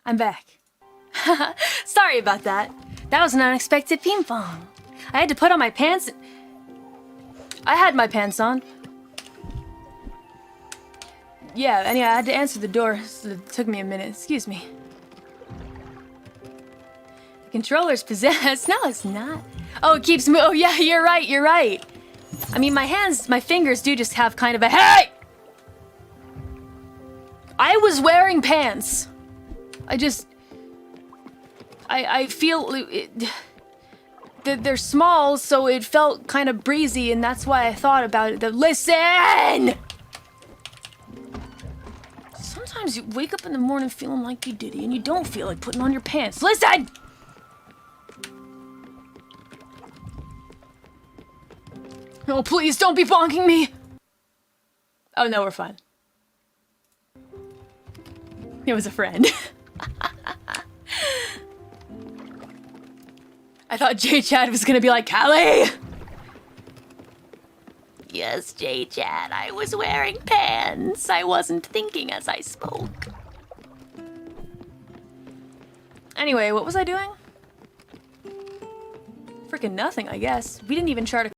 I'm back. Sorry about that. That was an unexpected ping pong. I had to put on my pants. I had my pants on. Yeah, anyway, I had to answer the door, so it took me a minute. Excuse me. The controller's possessed. No, it's not. Oh, it keeps moving. Oh, yeah, you're right. I mean, my fingers do just have kind of a... Hey! I was wearing pants. I feel... They're small, so it felt kind of breezy, and that's why I thought about it. Listen! Sometimes you wake up in the morning feeling like P. Diddy, and you don't feel like putting on your pants. Listen! Oh, please, don't be bonking me! Oh, no, we're fine. It was a friend. I thought J-Chad was gonna be like, Calli! Yes, J-Chad, I was wearing pants. I wasn't thinking as I spoke. Anyway, what was I doing? Freaking nothing, I guess. We didn't even chart a